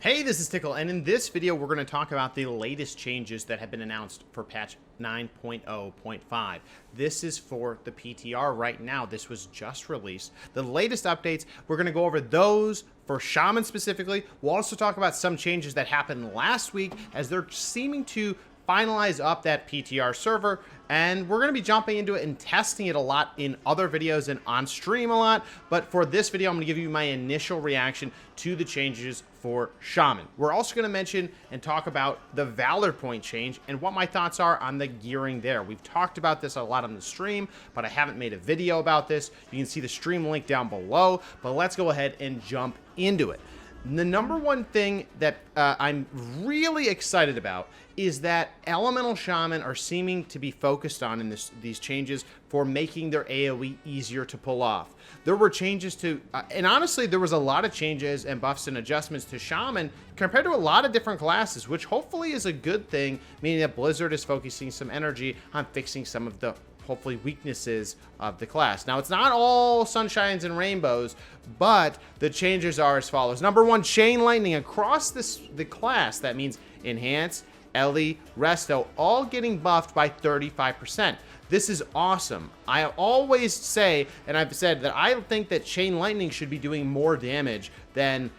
Hey, this is Tiqqle, and in this video, we're going to talk about the latest changes that have been announced for patch 9.0.5. This is for the PTR right now. This was just released. The latest updates, we're going to go over those for Shaman specifically. We'll also talk about some changes that happened last week as they're seeming to finalize up that PTR server, and we're going to be jumping into it and testing it a lot in other videos and on stream a lot. But for this video, I'm going to give you my initial reaction to the changes for Shaman. We're also going to mention and talk about the Valor point change and what my thoughts are on the gearing there. We've talked about this a lot on the stream, but I haven't made a video about this. You can see the stream link down below, but let's go ahead and jump into it. The number one thing that I'm really excited about is that Elemental Shaman are seeming to be focused on in these changes for making their AoE easier to pull off. There were changes to, and honestly, there was a lot of changes and buffs and adjustments to Shaman compared to a lot of different classes, which hopefully is a good thing, meaning that Blizzard is focusing some energy on fixing some of the hopefully weaknesses of the class. Now, it's not all sunshines and rainbows, but the changes are as follows. Number one, Chain Lightning across the class. That means Enhance, Ellie, Resto, all getting buffed by 35%. This is awesome. I always say, and I've said that I think that Chain Lightning should be doing more damage than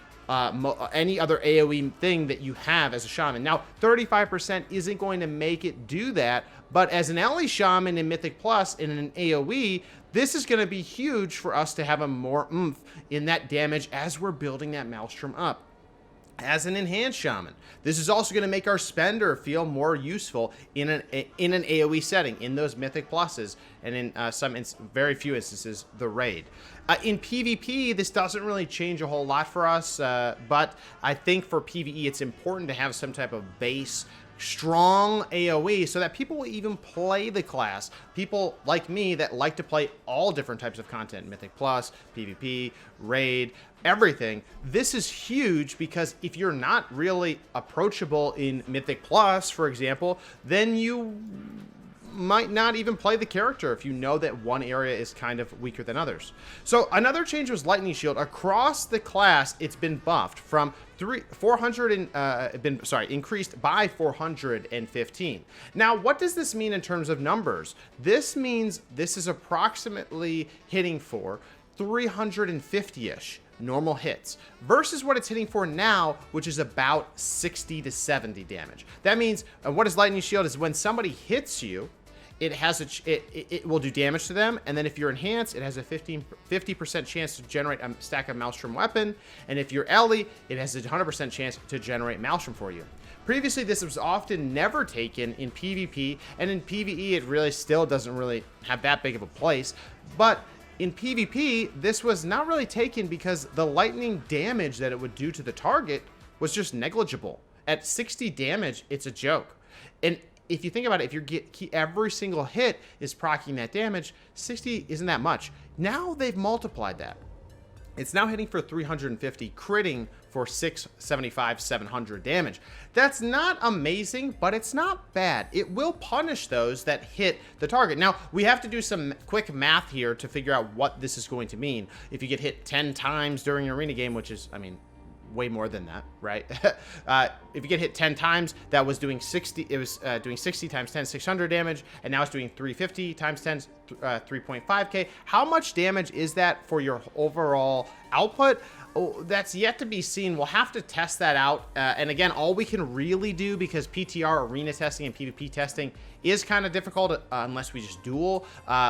any other AoE thing that you have as a Shaman. Now, 35% isn't going to make it do that, but as an Ellie Shaman in Mythic Plus in an AoE, this is going to be huge for us to have a more oomph in that damage as we're building that Maelstrom up. As an Enhanced Shaman, this is also going to make our Spender feel more useful in an AoE setting, in those Mythic Pluses, and in very few instances, the Raid. In PvP, this doesn't really change a whole lot for us, but I think for PvE, it's important to have some type of base strong AoE so that people will even play the class. People like me that like to play all different types of content, Mythic Plus, PvP, Raid, everything. This is huge because if you're not really approachable in Mythic Plus, for example, then you might not even play the character if you know that one area is kind of weaker than others. So another change was Lightning Shield. Across the class, it's been buffed from increased by 415. Now, what does this mean in terms of numbers? This means this is approximately hitting for 350-ish normal hits versus what it's hitting for now, which is about 60 to 70 damage. That means what is Lightning Shield is when somebody hits you, it has it will do damage to them, and then if you're enhanced, it has a 50% chance to generate a stack of Maelstrom weapon, and if you're Ellie, it has a 100% chance to generate Maelstrom for you. Previously, this was often never taken in PvP, and in PvE, it really still doesn't really have that big of a place, but in PvP, this was not really taken because the lightning damage that it would do to the target was just negligible. At 60 damage, it's a joke. And if you think about it, if every single hit is proccing that damage, 60 isn't that much. Now they've multiplied that. It's now hitting for 350, critting for 675, 700 damage. That's not amazing, but it's not bad. It will punish those that hit the target. Now, we have to do some quick math here to figure out what this is going to mean. If you get hit 10 times during an arena game, which is, I mean, way more than that, right? If you get hit 10 times, that was doing 60, it was doing 60 times 10, 600 damage, and now it's doing 350 times 10, 3.5k. How much damage is that for your overall output? Oh, that's yet to be seen. We'll have to test that out. And again, all we can really do, because PTR arena testing and PvP testing is kind of difficult unless we just duel.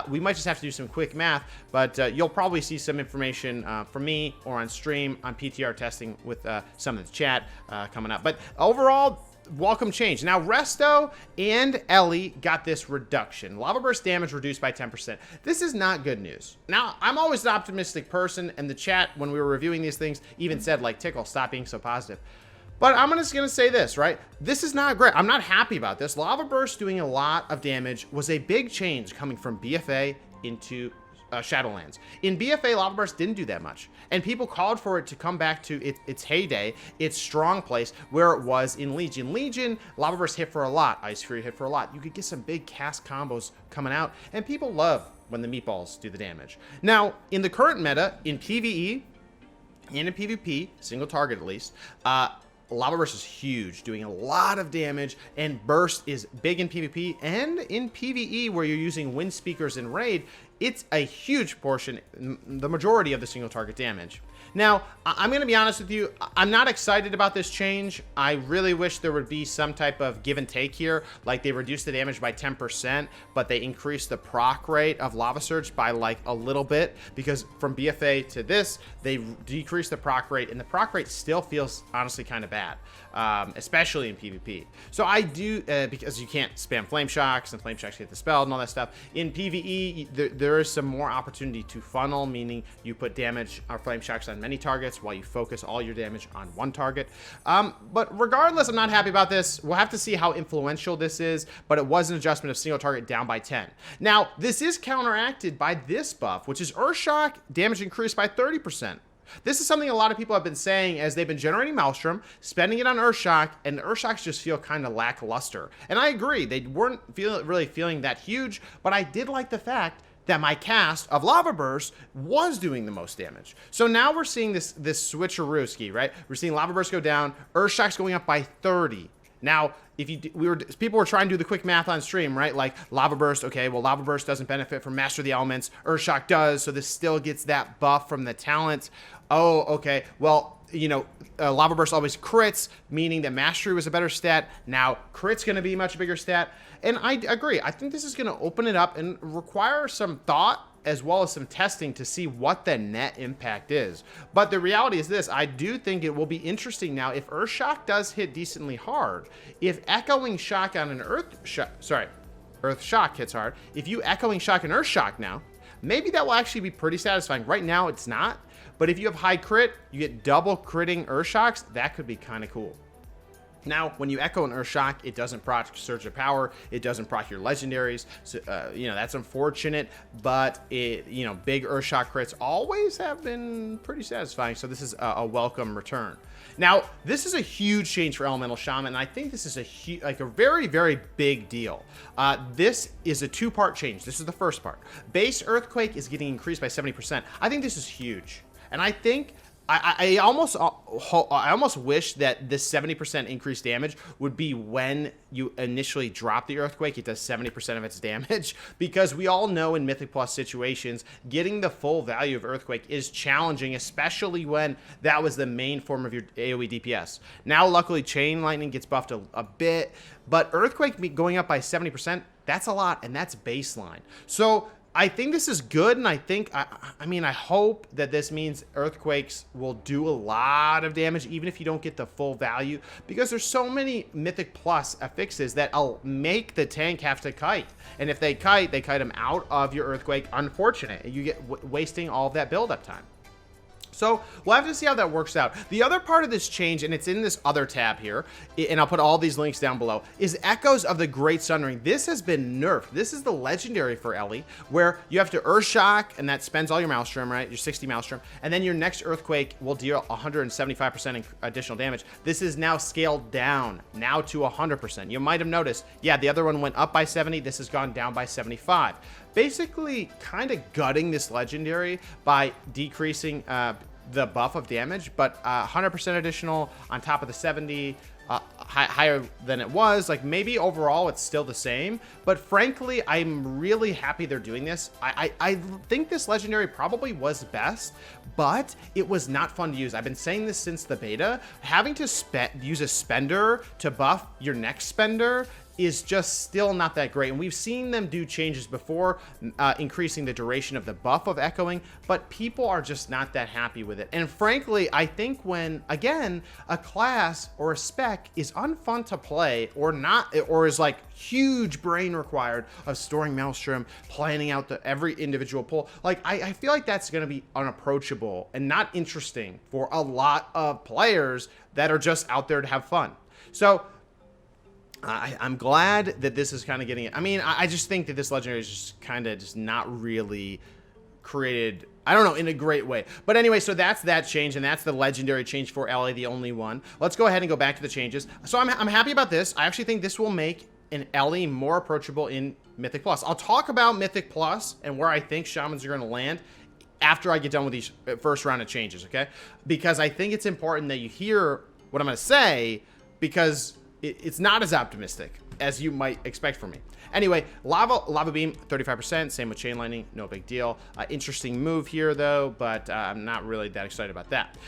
We might just have to do some quick math, but you'll probably see some information from me or on stream on PTR testing with some of the chat coming up. But overall, welcome change. Now, Resto and Ellie got this reduction. Lava Burst damage reduced by 10%. This is not good news. Now, I'm always an optimistic person, and the chat, when we were reviewing these things, even said, like, Tiqqle, stop being so positive. But I'm just going to say this, right? This is not great. I'm not happy about this. Lava Burst doing a lot of damage was a big change coming from BFA into Shadowlands. In BFA, Lava Burst didn't do that much, and people called for it to come back to its heyday, its strong place where it was in Legion. Legion, Lava Burst hit for a lot, Ice Fury hit for a lot. You could get some big cast combos coming out, and people love when the meatballs do the damage. Now, in the current meta, in PvE and in PvP, single target at least, Lava Burst is huge, doing a lot of damage, and Burst is big in PvP and in PvE where you're using Wind Speakers in Raid. It's a huge portion, the majority of the single target damage. Now, I'm going to be honest with you, I'm not excited about this change. I really wish there would be some type of give and take here, like they reduced the damage by 10%, but they increased the proc rate of Lava Surge by like a little bit, because from BFA to this, they decreased the proc rate, and the proc rate still feels honestly kind of bad, especially in PvP. So I do, because you can't spam Flame Shocks, and Flame Shocks get dispelled and all that stuff. In PvE, there is some more opportunity to funnel, meaning you put damage or Flame Shocks on many targets while you focus all your damage on one target. But regardless, I'm not happy about this. We'll have to see how influential this is, but it was an adjustment of single target down by 10. Now, this is counteracted by this buff, which is Earthshock damage increased by 30%. This is something a lot of people have been saying as they've been generating Maelstrom, spending it on Earthshock, and the Earthshocks just feel kind of lackluster. And I agree, they weren't really feeling that huge, but I did like the fact that my cast of Lava Burst was doing the most damage. So now we're seeing this switcherooski, right? We're seeing Lava Burst go down, Earthshock's going up by 30. Now, if you people were trying to do the quick math on stream, right? Like Lava Burst, okay, well Lava Burst doesn't benefit from Master of the Elements, Earthshock does, so this still gets that buff from the talent. Oh, okay, well, you know, Lava Burst always crits, meaning that Mastery was a better stat. Now, crit's going to be a much bigger stat. And I agree. I think this is going to open it up and require some thought as well as some testing to see what the net impact is. But the reality is this, I do think it will be interesting now if Earthshock does hit decently hard. If Echoing Shock on an Earthshock hits hard, if you Echoing Shock an Earthshock now, maybe that will actually be pretty satisfying. Right now, it's not. But if you have high crit, you get double critting Earthshocks, that could be kind of cool. Now, when you Echo an Earthshock, it doesn't proc Surge of Power, it doesn't proc your legendaries, so, you know, that's unfortunate, but it, you know, big Earthshock crits always have been pretty satisfying, so this is a welcome return. Now, this is a huge change for Elemental Shaman, and I think this is a very, very big deal. This is a two-part change. This is the first part. Base Earthquake is getting increased by 70%. I think this is huge, and I think I almost wish that this 70% increased damage would be when you initially drop the Earthquake, it does 70% of its damage, because we all know in Mythic Plus situations, getting the full value of Earthquake is challenging, especially when that was the main form of your AoE DPS. Now, luckily, Chain Lightning gets buffed a bit, but Earthquake going up by 70%, that's a lot, and that's baseline. So I think this is good, and I think, I mean, I hope that this means Earthquakes will do a lot of damage, even if you don't get the full value, because there's so many Mythic Plus affixes that'll make the tank have to kite. And if they kite them out of your Earthquake. Unfortunate. You get wasting all of that build-up time. So we'll have to see how that works out. The other part of this change, and it's in this other tab here, and I'll put all these links down below, is Echoes of the Great Sun Ring. This has been nerfed. This is the legendary for Ellie, where you have to Earthshock, and that spends all your Maelstrom, right? Your 60 Maelstrom, and then your next Earthquake will deal 175% additional damage. This is now scaled down, now to 100%. You might have noticed, yeah, the other one went up by 70. This has gone down by 75. Basically kind of gutting this legendary by decreasing the buff of damage, but 100% additional on top of the 70, higher than it was. Like, maybe overall it's still the same, but frankly, I'm really happy they're doing this. I think this legendary probably was best, but it was not fun to use. I've been saying this since the beta. Having to use a spender to buff your next spender is just still not that great. And we've seen them do changes before, increasing the duration of the buff of Echoing, but people are just not that happy with it. And frankly, I think when, again, a class or a spec is unfun to play, or not, or is like huge brain required of storing Maelstrom, planning out every individual pull, like I feel like that's going to be unapproachable and not interesting for a lot of players that are just out there to have fun. So I'm glad that this is kind of getting it. I mean, I just think that this legendary is just kind of just not really created, I don't know, in a great way. But anyway, so that's that change, and that's the legendary change for Ellie, the only one. Let's go ahead and go back to the changes. So I'm happy about this. I actually think this will make an Ellie more approachable in Mythic Plus. I'll talk about Mythic Plus and where I think Shamans are going to land after I get done with these first round of changes, okay? Because I think it's important that you hear what I'm going to say because it's not as optimistic as you might expect from me. Anyway, Lava Beam, 35%. Same with Chain Lightning. No big deal. Interesting move here, though, but I'm not really that excited about that.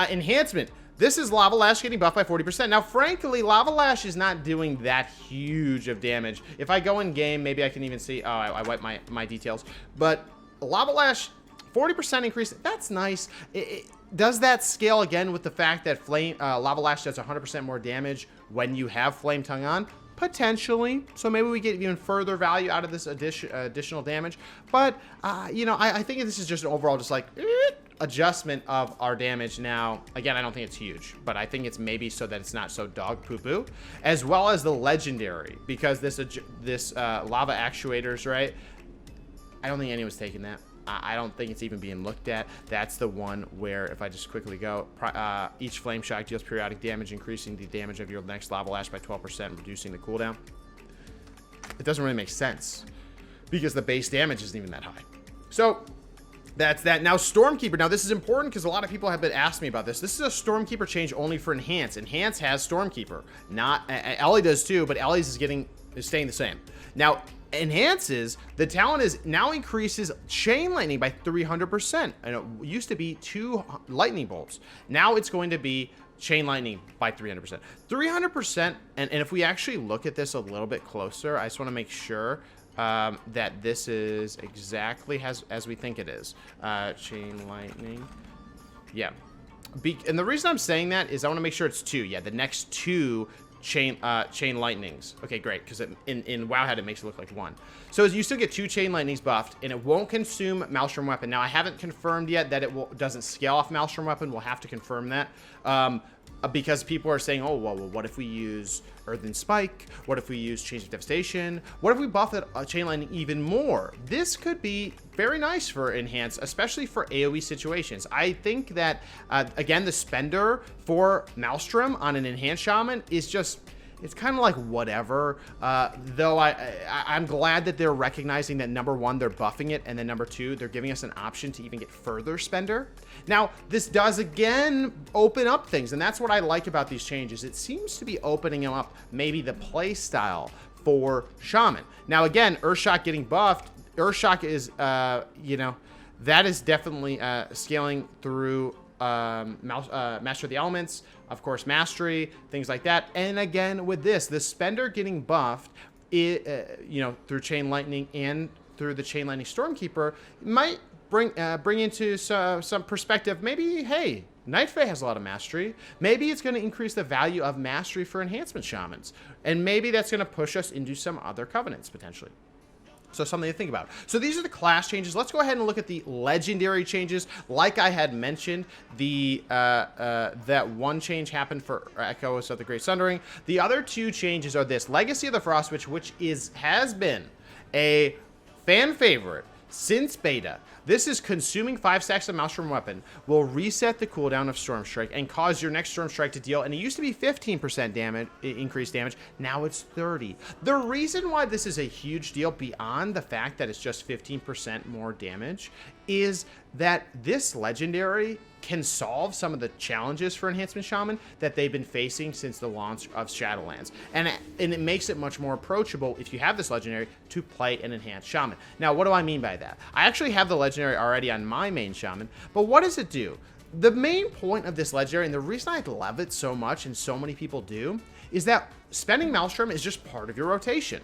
Enhancement. This is Lava Lash getting buffed by 40%. Now, frankly, Lava Lash is not doing that huge of damage. If I go in game, maybe I can even see... Oh, I wiped my details. But Lava Lash, 40% increase. That's nice. Does that scale again with the fact that Lava Lash does 100% more damage when you have Flame Tongue on? Potentially. So maybe we get even further value out of this additional damage. But, you know, I think this is just an overall just like adjustment of our damage. Now, again, I don't think it's huge, but I think it's maybe so that it's not so dog poo-poo. As well as the legendary, because this lava actuators, right? I don't think anyone's taking that. I don't think it's even being looked at. That's the one where, if I just quickly go, each flame shock deals periodic damage, increasing the damage of your next lava lash by 12%, reducing the cooldown. It doesn't really make sense because the base damage isn't even that high. So that's that. Now, Stormkeeper. Now, this is important because a lot of people have been asking me about this. This is a Stormkeeper change only for Enhance. Enhance has Stormkeeper. Not Ellie does too, but Ellie's is staying the same. Now, enhances the talent is now increases Chain Lightning by 300%, and it used to be 2 lightning bolts. Now it's going to be Chain Lightning by 300%. And if we actually look at this a little bit closer, I just want to make sure that this is exactly as we think it is. Chain Lightning, yeah. And the reason I'm saying that is I want to make sure it's 2. Yeah, the next 2 chain lightnings. Okay, great, because in Wowhead it makes it look like 1. So you still get 2 chain lightnings buffed, and it won't consume Maelstrom Weapon. Now, I haven't confirmed yet that it doesn't scale off Maelstrom Weapon. We'll have to confirm that. Because people are saying, oh, well, what if we use Earthen Spike? What if we use Change of Devastation? What if we buff that Chain Lightning even more? This could be very nice for Enhance, especially for AoE situations. I think that, again, the spender for Maelstrom on an Enhanced Shaman is just... It's kind of like whatever, though I'm glad that they're recognizing that, number 1, they're buffing it, and then number 2, they're giving us an option to even get further spender. Now, this does, again, open up things, and that's what I like about these changes. It seems to be opening up maybe the play style for Shaman. Now, again, Earthshock getting buffed. Earthshock is, you know, that is definitely scaling through Master of the Elements, of course, Mastery, things like that. And again, with this, the spender getting buffed, you know, through Chain Lightning and through the Chain Lightning Stormkeeper, might bring into some perspective. Maybe, hey, Night Fae has a lot of Mastery. Maybe it's going to increase the value of Mastery for Enhancement Shamans. And maybe that's going to push us into some other covenants, potentially. So something to think about. So these are the class changes. Let's go ahead and look at the legendary changes. Like I had mentioned, that one change happened for Echoes of the Great Sundering. The other 2 changes are this: Legacy of the Frost Witch, which has been a fan favorite since beta. This is consuming 5 stacks of Maelstrom Weapon, will reset the cooldown of Storm Strike and cause your next Storm Strike to deal, and it used to be 15% damage, increased damage, now it's 30. The reason why this is a huge deal beyond the fact that it's just 15% more damage is that this legendary can solve some of the challenges for Enhancement Shaman that they've been facing since the launch of Shadowlands. And it makes it much more approachable if you have this legendary to play an Enhanced Shaman. Now, what do I mean by that? I actually have the legendary already on my main Shaman, but what does it do? The main point of this legendary, and the reason I love it so much and so many people do, is that spending Maelstrom is just part of your rotation.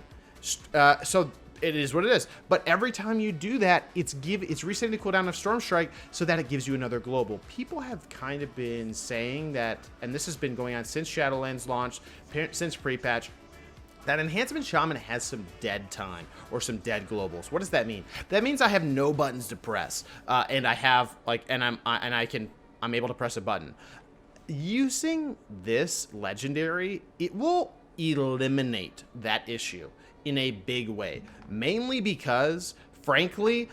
So it is what it is. But every time you do that, it's resetting the cooldown of Storm Strike so that it gives you another global. People have kind of been saying that, and this has been going on since Shadowlands launched, since pre-patch, that Enhancement Shaman has some dead time or some dead globals. What does that mean? That means I have no buttons to press, and I have I'm able to press a button. Using this legendary, it will eliminate that issue in a big way, mainly because, frankly,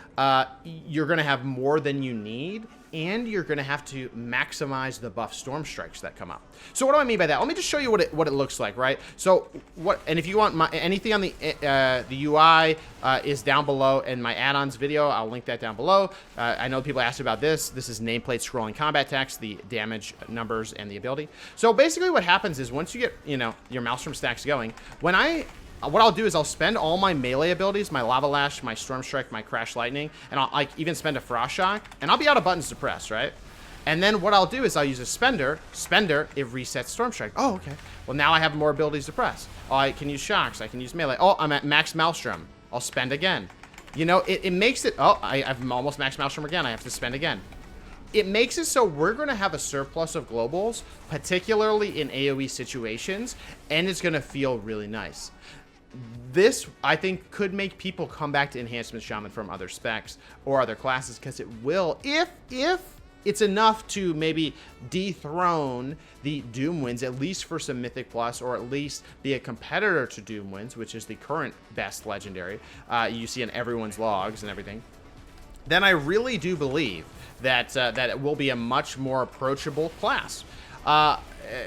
you're going to have more than you need and you're going to have to maximize the buff storm strikes that come up. So what do I mean by that? Let me just show you what it looks like, right? So and if you want anything on the UI is down below in my add-ons video. I'll link that down below. I know people asked about this. This is nameplate scrolling combat text, the damage numbers, and the ability. So basically what happens is once you get, your Maelstrom stacks going, what I'll do is I'll spend all my melee abilities, my Lava Lash, my Storm Strike, my Crash Lightning, and I'll even spend a Frost Shock, and I'll be out of buttons to press, right? And then what I'll do is I'll use a Spender, it resets Storm Strike. Oh, okay. Well, now I have more abilities to press. Oh, I can use Shocks, I can use Melee. Oh, I'm at Max Maelstrom. I'll spend again. It makes it, I've almost Max Maelstrom again, I have to spend again. It makes it so we're going to have a surplus of globals, particularly in AoE situations, and it's going to feel really nice. This, I think, could make people come back to Enhancement Shaman from other specs or other classes, because it will, if it's enough to maybe dethrone the Doom Winds, at least for some Mythic Plus, or at least be a competitor to Doom Winds, which is the current best legendary you see in everyone's logs and everything, then I really do believe that it will be a much more approachable class.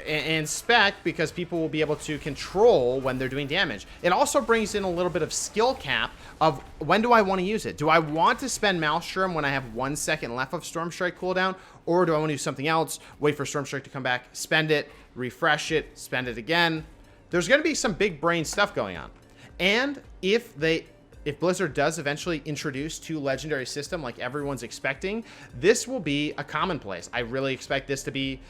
And spec, because people will be able to control when they're doing damage. It also brings in a little bit of skill cap of when do I want to use it? Do I want to spend Maelstrom when I have 1 second left of Storm Strike cooldown? Or do I want to do something else, wait for Storm Strike to come back, spend it, refresh it, spend it again? There's going to be some big brain stuff going on. And if Blizzard does eventually introduce 2 legendary system like everyone's expecting, this will be a commonplace. I really expect this to be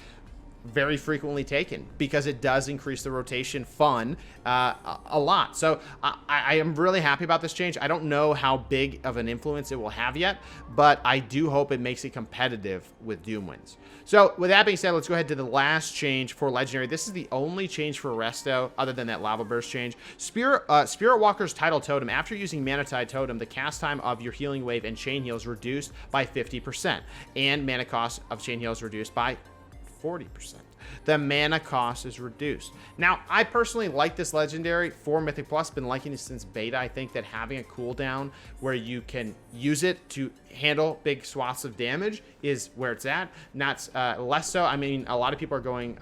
very frequently taken, because it does increase the rotation fun a lot. So I am really happy about this change. I don't know how big of an influence it will have yet, but I do hope it makes it competitive with Doom Winds. So with that being said, let's go ahead to the last change for Legendary. This is the only change for Resto, other than that Lava Burst change. Spirit Walker's Tidal Totem. After using Mana Tide Totem, the cast time of your Healing Wave and Chain Heal is reduced by 50%, and mana cost of Chain Heal is reduced by 40%. The mana cost is reduced. Now, I personally like this legendary for Mythic Plus. Been liking it since beta. I think that having a cooldown where you can use it to handle big swaths of damage is where it's at. Not less so. I mean, a lot of people are going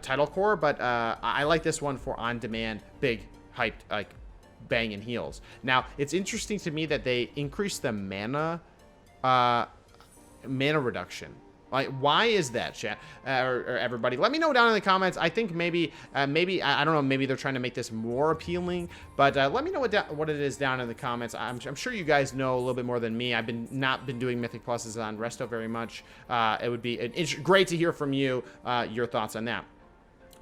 Tidal Core, but I like this one for on-demand, big, hyped, like banging heals. Now, it's interesting to me that they increased the mana reduction. Like, why is that, chat or everybody? Let me know down in the comments. I think maybe I don't know, maybe they're trying to make this more appealing, but let me know what it is down in the comments. I'm sure you guys know a little bit more than me. I've not been doing Mythic Pluses on Resto very much. It would be great to hear from you, your thoughts on that.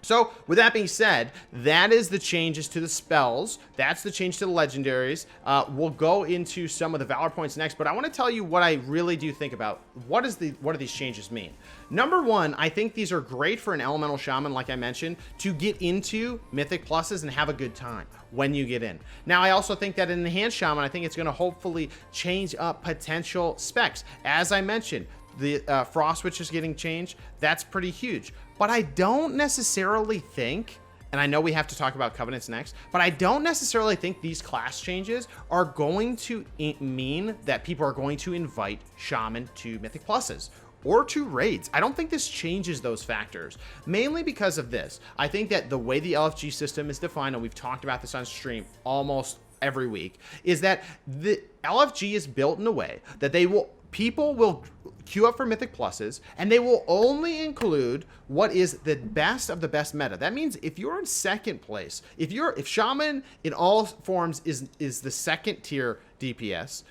So, with that being said, that is the changes to the spells. That's the change to the legendaries. We'll go into some of the Valor points next, but I want to tell you what I really do think about. What do these changes mean? Number one, I think these are great for an Elemental Shaman, like I mentioned, to get into Mythic Pluses and have a good time when you get in. Now, I also think that in Enhanced Shaman, I think it's going to hopefully change up potential specs. As I mentioned, the Frost Witch is getting changed. That's pretty huge. But I don't necessarily think, and I know we have to talk about Covenants next, but I don't necessarily think these class changes are going to mean that people are going to invite Shaman to Mythic Pluses or to raids. I don't think this changes those factors, mainly because of this. I think that the way the LFG system is defined, and we've talked about this on stream almost every week, is that the LFG is built in a way that people will queue up for Mythic Pluses, and they will only include what is the best of the best meta. That means if you're in second place, if Shaman in all forms is the second tier DPS,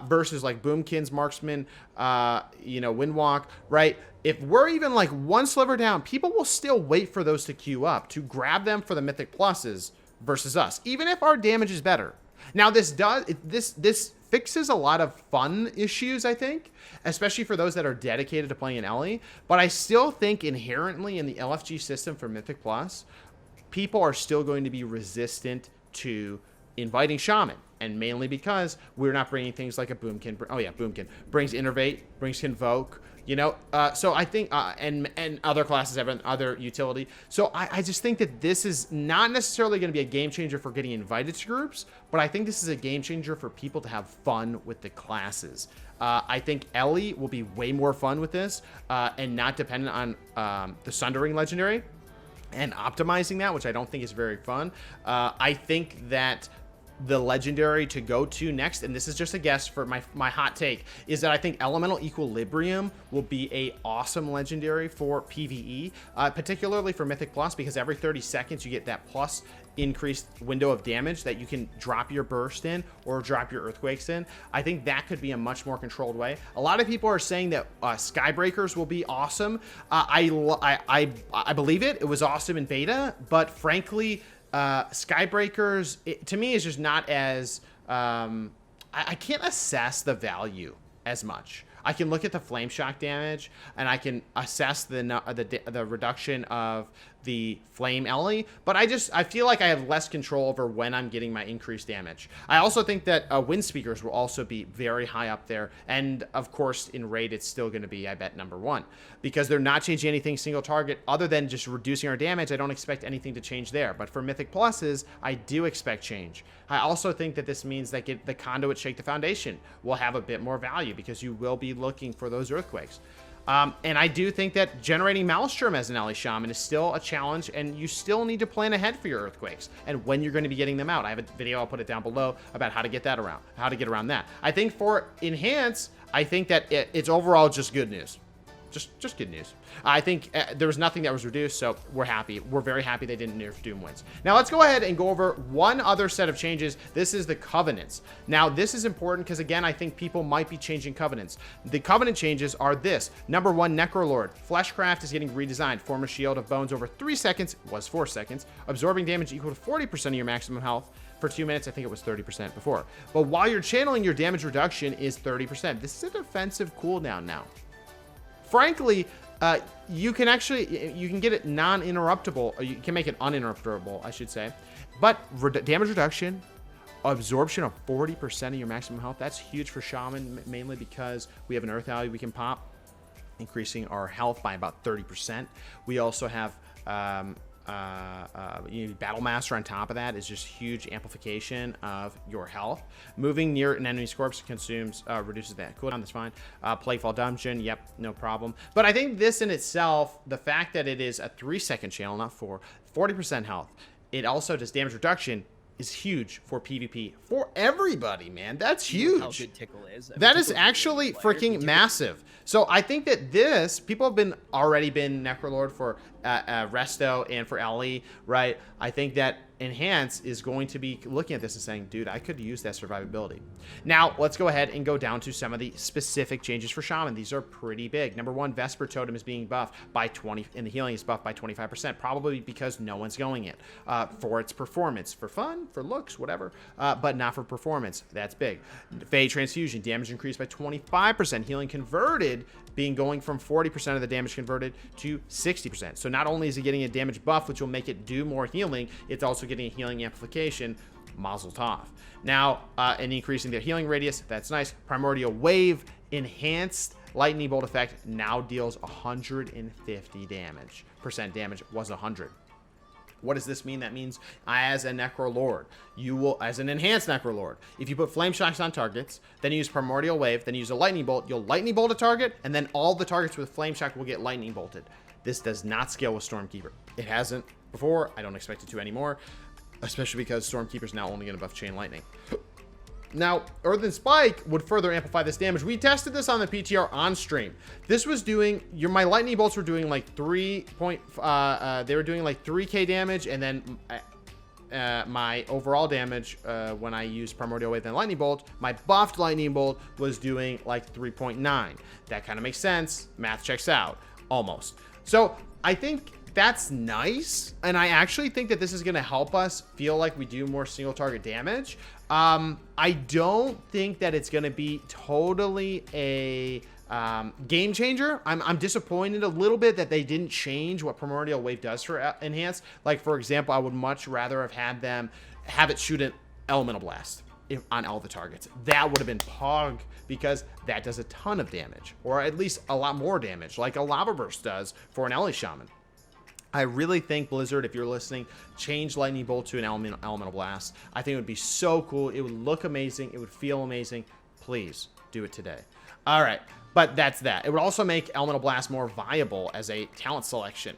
versus like Boomkins, Marksman, Windwalk, right? If we're even like one sliver down, people will still wait for those to queue up to grab them for the Mythic Pluses versus us, even if our damage is better. Now, this fixes a lot of fun issues, I think, especially for those that are dedicated to playing an LE. But I still think inherently in the LFG system for Mythic Plus, people are still going to be resistant to inviting Shaman. And mainly because we're not bringing things like a Boomkin. Oh yeah, Boomkin brings Innervate, brings Convoke, You know, so I think, and other classes have other utility. So I just think that this is not necessarily going to be a game changer for getting invited to groups, but I think this is a game changer for people to have fun with the classes. I think Ellie will be way more fun with this, and not dependent on the Sundering Legendary and optimizing that, which I don't think is very fun. I think that the legendary to go to next, and this is just a guess for my hot take, is that I think Elemental Equilibrium will be a awesome legendary for PvE, particularly for Mythic Plus, because every 30 seconds you get that plus increased window of damage that you can drop your burst in or drop your earthquakes in. I think that could be a much more controlled way. A lot of people are saying that Skybreakers will be awesome. I believe it. It was awesome in beta, but frankly, Skybreakers, to me, is just not as, I can't assess the value as much. I can look at the flame shock damage, and I can assess the reduction of the flame Ellie, but I feel like I have less control over when I'm getting my increased damage. I also think that wind speakers will also be very high up there, and of course in raid it's still going to be, I bet, #1, because they're not changing anything single target other than just reducing our damage. I don't expect anything to change there, but for Mythic Pluses, I do expect change. I also think that this means that the Conduit Shake the Foundation will have a bit more value, because you will be looking for those earthquakes. And I do think that generating Maelstrom as an Ellie Shaman is still a challenge, and you still need to plan ahead for your earthquakes and when you're going to be getting them out. I have a video, I'll put it down below, about how to get around that. I think for Enhance, I think that it's overall just good news. Just good news. I think there was nothing that was reduced, so we're happy. We're very happy they didn't nerf Doom Winds. Now let's go ahead and go over one other set of changes. This is the Covenants. Now this is important because, again, I think people might be changing Covenants. The Covenant changes are this. #1, Necrolord. Fleshcraft is getting redesigned. Form a shield of bones over 3 seconds. It was 4 seconds. Absorbing damage equal to 40% of your maximum health. For 2 minutes, I think it was 30% before. But while you're channeling, your damage reduction is 30%. This is a defensive cooldown now. Frankly, you can get it non-interruptible, or you can make it uninterruptible, I should say. But damage reduction, absorption of 40% of your maximum health, that's huge for Shaman, mainly because we have an Earth Ally we can pop, increasing our health by about 30%. We also have Battle Master on top of that is just huge amplification of your health. Moving near an enemy's corpse consumes, reduces that cooldown. That's fine. Playful Dungeon, yep, no problem. But I think this in itself, the fact that it is a 3-second channel, not 4, 40% health, it also does damage reduction, is huge for PvP for everybody, man. That's huge. How good Tiqqle is. That is actually freaking massive. So I think that this, people have already been Necrolord for Resto and for Ellie, right? I think that Enhance is going to be looking at this and saying, dude, I could use that survivability. Now, let's go ahead and go down to some of the specific changes for Shaman. These are pretty big. #1, Vesper Totem is being buffed by 20, and the healing is buffed by 25%, probably because no one's going it for its performance. For fun, for looks, whatever, but not for performance. That's big. Fey Transfusion, damage increased by 25%. Healing converted going from 40% of the damage converted to 60%. So not only is it getting a damage buff, which will make it do more healing, it's also getting a healing amplification. Mazel tov. Now, and increasing their healing radius, that's nice. Primordial Wave, enhanced lightning bolt effect, now deals 150 percent damage, was 100. What does this mean? That means as a Necrolord, you will, as an enhanced Necrolord, if you put Flame Shocks on targets, then you use Primordial Wave, then you use a Lightning Bolt, you'll Lightning Bolt a target, and then all the targets with Flame Shock will get Lightning Bolted. This does not scale with Stormkeeper. It hasn't before. I don't expect it to anymore, especially because Stormkeeper's now only going to buff Chain Lightning. Now, Earthen Spike would further amplify this damage. We tested this on the PTR on stream. This was doing, my lightning bolts were doing like they were doing like 3k damage, and then my overall damage when I used Primordial Wave and Lightning Bolt, my buffed Lightning Bolt was doing like 3.9. That kind of makes sense. Math checks out, almost. So I think that's nice, and I actually think that this is going to help us feel like we do more single target damage. I don't think that it's going to be totally a game changer. I'm disappointed a little bit that they didn't change what Primordial Wave does for Enhance. Like, for example, I would much rather have had them have it shoot an Elemental Blast. on all the targets. That would have been Pog, because that does a ton of damage, or at least a lot more damage, like a Lava Burst does for an Ellie Shaman. I really think, Blizzard, if you're listening, change Lightning Bolt to an Elemental Blast. I think it would be so cool. It would look amazing. It would feel amazing. Please do it today. All right, but that's that. It would also make Elemental Blast more viable as a talent selection.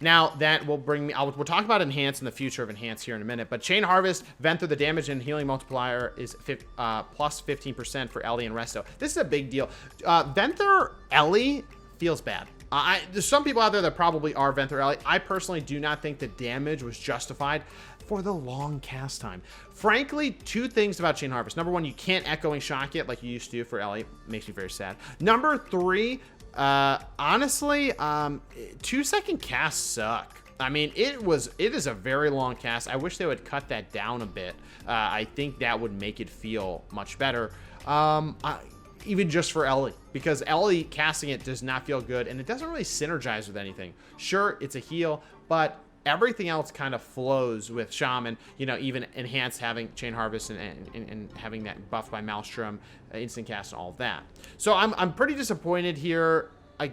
Now, that will bring me... we'll talk about Enhance and the future of Enhance here in a minute, but Chain Harvest, Venthyr, the damage and healing multiplier is plus 15% for Ellie and Resto. This is a big deal. Venthyr Ellie feels bad. There's some people out there that probably are Venthyr Ellie. I personally do not think the damage was justified for the long cast time. Frankly, two things about Chain Harvest. Number one, you can't Echoing Shock it like you used to for Ellie. Makes me very sad. Number three, honestly, 2-second casts suck. I mean, it is a very long cast. I wish they would cut that down a bit. I think that would make it feel much better. Even just for Ellie, because Ellie casting it does not feel good, and it doesn't really synergize with anything. Sure, it's a heal, but everything else kind of flows with Shaman. You know, even Enhance having Chain Harvest and having that buff by Maelstrom, instant cast, and all of that. So I'm pretty disappointed here. I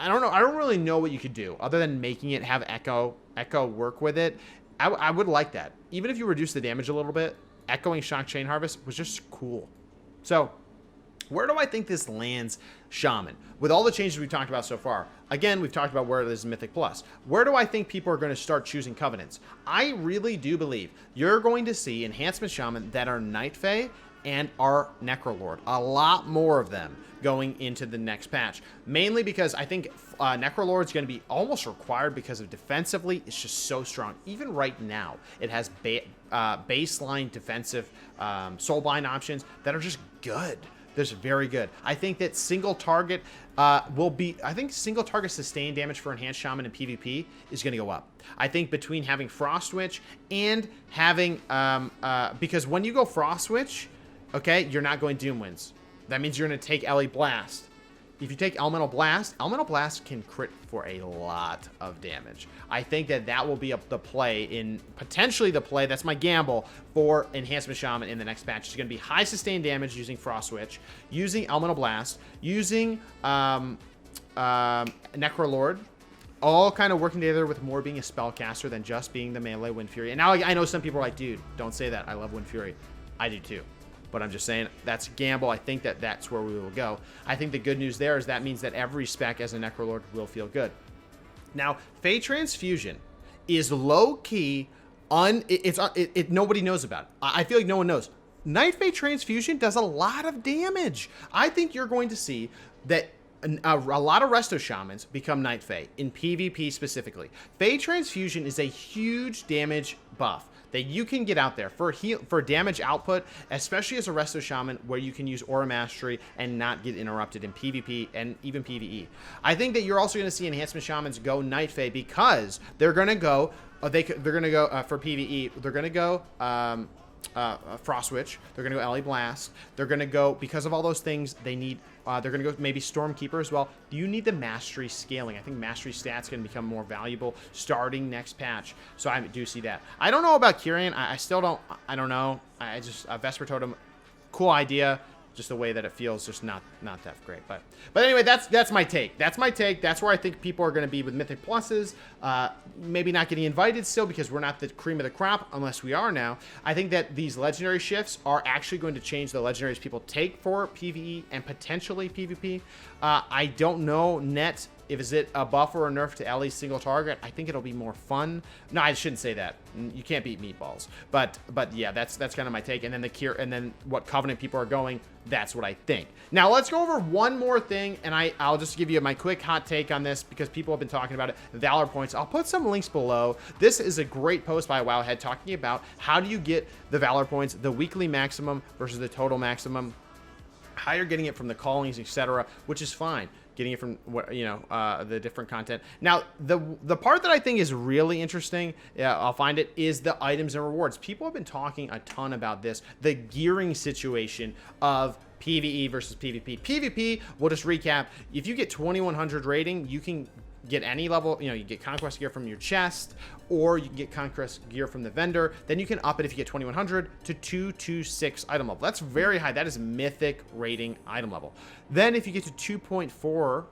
don't know. I don't really know what you could do other than making it have Echo work with it. I would like that. Even if you reduce the damage a little bit, Echoing Shock Chain Harvest was just cool. So where do I think this lands Shaman? With all the changes we've talked about so far, again, we've talked about where it is Mythic Plus. Where do I think people are going to start choosing Covenants? I really do believe you're going to see Enhancement Shaman that are Night Fae and are Necrolord. A lot more of them going into the next patch. Mainly because I think Necrolord is going to be almost required because of defensively, it's just so strong. Even right now, it has baseline defensive soulbind options that are just good. That's very good. I think that single target single target sustained damage for Enhanced Shaman in PvP is going to go up. I think between having Frost Witch and having, because when you go Frost Witch, okay, you're not going Doom Winds. That means you're going to take Ellie Blast. If you take Elemental Blast can crit for a lot of damage. I think that will be potentially the play, that's my gamble, for Enhancement Shaman in the next patch. It's going to be high sustained damage using Frost Witch, using Elemental Blast, using Necrolord, all kind of working together with more being a spellcaster than just being the melee Wind Fury. And now I know some people are like, dude, don't say that. I love Wind Fury. I do too. But I'm just saying, that's a gamble. I think that's where we will go. I think the good news there is that means that every spec as a Necrolord will feel good. Now, Fey Transfusion is low-key, nobody knows about it. I feel like no one knows. Night Fey Transfusion does a lot of damage. I think you're going to see that a lot of Resto Shamans become Night Fae, in PvP specifically. Fey Transfusion is a huge damage buff that you can get out there for damage output, especially as a Resto Shaman, where you can use Aura Mastery and not get interrupted in PvP and even PvE. I think that you're also going to see Enhancement Shamans go Night Fae because they're going to go, for PvE, they're going to go Frost Witch, they're going to go Ellie Blast, they're going to go, because of all those things, they need, they're going to go maybe Stormkeeper as well. You need the Mastery scaling. I think Mastery stats going to become more valuable starting next patch, so I do see that. I don't know about Kyrian. I still don't, I don't know. I just, Vesper Totem, cool idea. Just the way that it feels, just not that great. But anyway, that's my take. That's my take. That's where I think people are going to be with Mythic Pluses. Maybe not getting invited still because we're not the cream of the crop, unless we are now. I think that these legendary shifts are actually going to change the legendaries people take for PvE and potentially PvP. I don't know net if is it a buff or a nerf to Ellie's single target. I think it'll be more fun. No, I shouldn't say that. You can't beat meatballs. But yeah, that's kind of my take. And then what Covenant people are going, that's what I think. Now let's go over one more thing, and I'll just give you my quick hot take on this because people have been talking about it. Valor points. I'll put some links below. This is a great post by Wowhead talking about how do you get the Valor points, the weekly maximum versus the total maximum, how you're getting it from the callings, etc., which is fine. Getting it from the different content. Now, the part that I think is really interesting, I'll find it, is the items and rewards. People have been talking a ton about this, the gearing situation of PvE versus PvP. PvP, we'll just recap. If you get 2100 rating, you can get any level, you know, you get conquest gear from your chest, or you can get conquest gear from the vendor. Then you can up it if you get 2100 to 226 item level. That's very high. That is mythic rating item level. Then if you get to 2.4,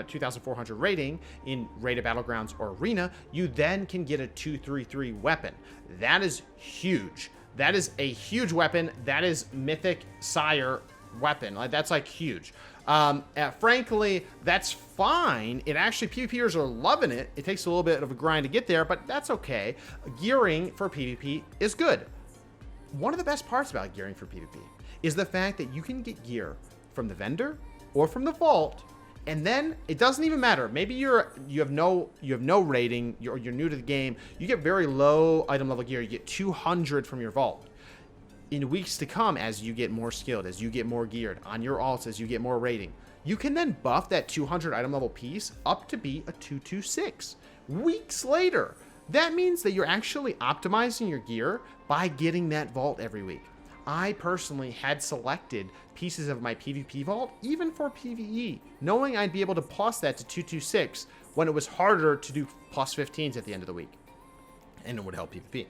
2,400 rating in rated battlegrounds or arena, you then can get a 233 weapon. That is huge. That is a huge weapon. That is mythic sire weapon. Like, that's like huge. Frankly, that's fine. It actually, PvPers are loving it. It takes a little bit of a grind to get there, but that's okay. Gearing for PvP is good. One of the best parts about gearing for PvP is the fact that you can get gear from the vendor or from the vault, and then it doesn't even matter. Maybe you have no rating, you're new to the game. You get very low item level gear. You get 200 from your vault. In weeks to come, as you get more skilled, as you get more geared on your alts, as you get more rating, you can then buff that 200 item level piece up to be a 226 weeks later. That means that you're actually optimizing your gear by getting that vault every week. I personally had selected pieces of my PvP vault, even for PvE, knowing I'd be able to plus that to 226 when it was harder to do plus 15s at the end of the week. And it would help PvP. It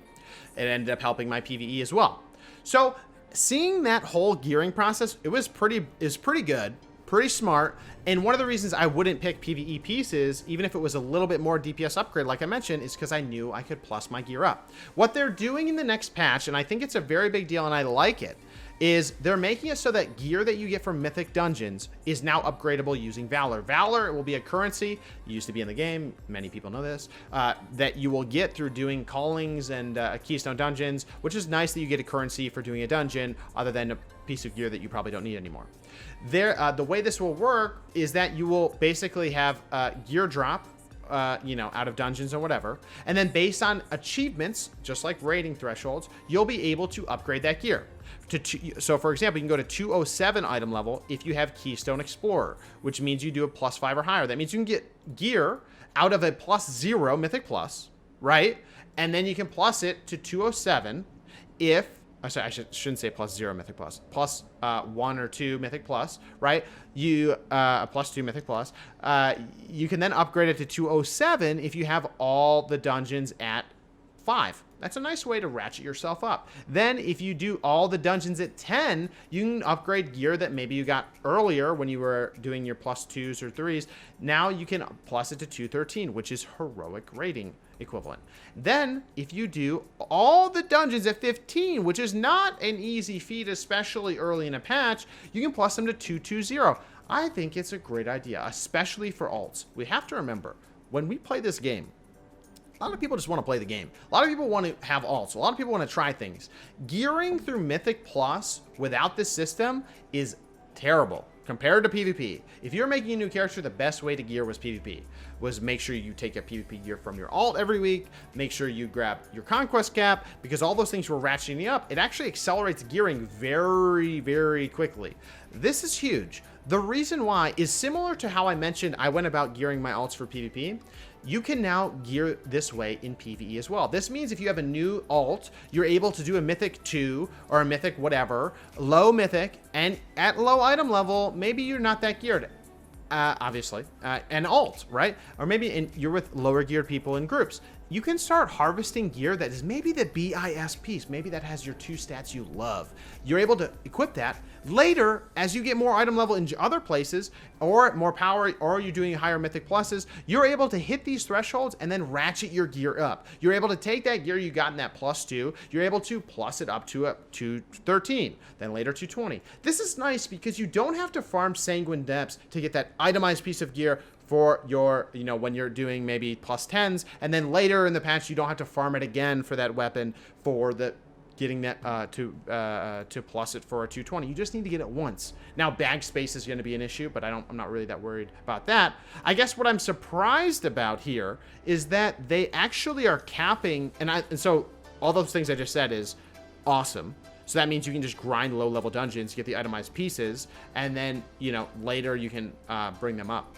ended up helping my PvE as well. So seeing that whole gearing process, is pretty good, pretty smart. And one of the reasons I wouldn't pick PvE pieces, even if it was a little bit more DPS upgrade, like I mentioned, is because I knew I could plus my gear up. What they're doing in the next patch, and I think it's a very big deal and I like it, is they're making it so that gear that you get from mythic dungeons is now upgradable using Valor. Valor will be a currency, used to be in the game, many people know this, that you will get through doing callings and keystone dungeons, which is nice that you get a currency for doing a dungeon other than a piece of gear that you probably don't need anymore. The way this will work is that you will basically have gear drop, you know, out of dungeons or whatever, and then based on achievements, just like rating thresholds, you'll be able to upgrade that gear. So for example, you can go to 207 item level if you have Keystone Explorer, which means you do a +5 or higher. That means you can get gear out of a +0 Mythic Plus, right? And then you can plus it to 207 if, sorry, I shouldn't say +0 Mythic Plus, plus 1 or 2 Mythic Plus, right? You, +2 Mythic Plus. You can then upgrade it to 207 if you have all the dungeons at 5. That's a nice way to ratchet yourself up. Then if you do all the dungeons at 10, you can upgrade gear that maybe you got earlier when you were doing your +2s or 3s. Now you can plus it to 213, which is heroic rating equivalent. Then if you do all the dungeons at 15, which is not an easy feat, especially early in a patch, you can plus them to 220. I think it's a great idea, especially for alts. We have to remember, when we play this game, a lot of people just want to play the game. A lot of people want to have alts. A lot of people want to try things. Gearing through Mythic Plus without this system is terrible compared to PvP. If you're making a new character, the best way to gear was PvP. Was make sure you take a PvP gear from your alt every week. Make sure you grab your conquest cap, because all those things were ratcheting up. It actually accelerates gearing very, very quickly. This is huge. The reason why is similar to how I mentioned I went about gearing my alts for PvP. You can now gear this way in PvE as well. This means if you have a new alt, you're able to do a Mythic 2 or a Mythic whatever, low Mythic, and at low item level, maybe you're not that geared, obviously, an alt, right? Or maybe you're with lower geared people in groups. You can start harvesting gear that is maybe the BIS piece, maybe that has your 2 stats you love. You're able to equip that. Later, as you get more item level in other places, or more power, or you're doing higher Mythic Pluses, you're able to hit these thresholds and then ratchet your gear up. You're able to take that gear you got in that +2, you're able to plus it up to a 213, then later 220. This is nice because you don't have to farm Sanguine Depths to get that itemized piece of gear for your, you know, when you're doing maybe +10s, and then later in the patch you don't have to farm it again for that weapon for the getting that to plus it for a 220. You just need to get it once. Now bag space is going to be an issue, but I'm not really that worried about that. I guess what I'm surprised about here is that they actually are capping, and so all those things I just said is awesome. So that means you can just grind low level dungeons, get the itemized pieces, and then, you know, later you can bring them up,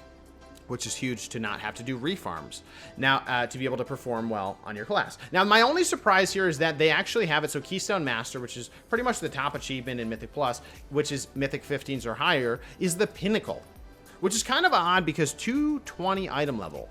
which is huge to not have to do refarms. Now, to be able to perform well on your class. Now, my only surprise here is that they actually have it, so Keystone Master, which is pretty much the top achievement in Mythic Plus, which is Mythic 15s or higher, is the pinnacle. which is kind of odd because 220 item level.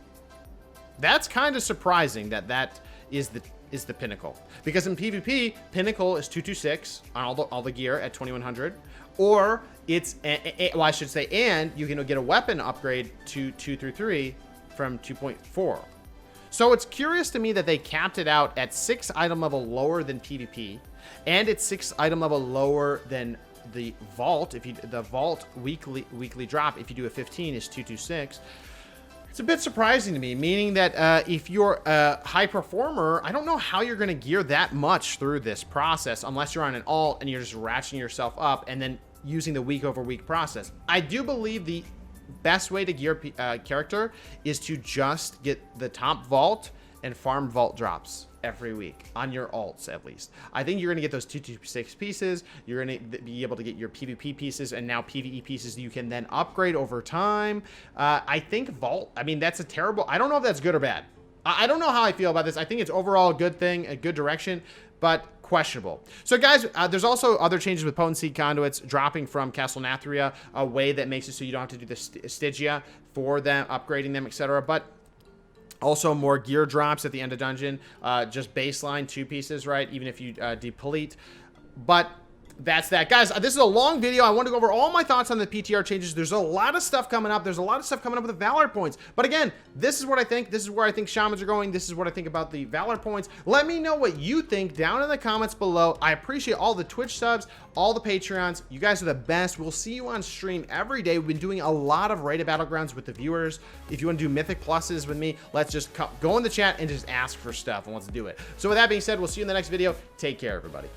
That's kind of surprising that that is the pinnacle, because in PvP, pinnacle is 226 on all the gear at 2100, or it's well, I should say, and you can get a weapon upgrade to 233 from 2.4. So it's curious to me that they capped it out at 6 item level lower than PvP, and it's 6 item level lower than the vault. If you the vault weekly drop, if you do a 15, is 226. It's a bit surprising to me, meaning that if you're a high performer, I don't know how you're going to gear that much through this process unless you're on an alt and you're just ratcheting yourself up and then using the week over week process. I do believe the best way to gear character is to just get the top vault and farm vault drops every week on your alts, at least. I think you're going to get those 226 pieces. You're going to be able to get your PvP pieces and now PvE pieces you can then upgrade over time. I think vault, I mean, that's a terrible, I don't know if that's good or bad. I don't know how I feel about this. I think it's overall a good thing, a good direction, but questionable. So guys, there's also other changes with potency conduits dropping from Castle Nathria, a way that makes it so you don't have to do the Stygia for them, upgrading them, etc. But also more gear drops at the end of dungeon, just baseline 2 pieces, right? Even if you deplete. But that's that. Guys, this is a long video. I want to go over all my thoughts on the PTR changes. There's a lot of stuff coming up. There's a lot of stuff coming up with the Valor points. But again, this is what I think. This is where I think Shamans are going. This is what I think about the Valor points. Let me know what you think down in the comments below. I appreciate all the Twitch subs, all the Patreons. You guys are the best. We'll see you on stream every day. We've been doing a lot of rated battlegrounds with the viewers. If you want to do mythic pluses with me, let's just go in the chat and just ask for stuff and let's do it. So with that being said, we'll see you in the next video. Take care, everybody.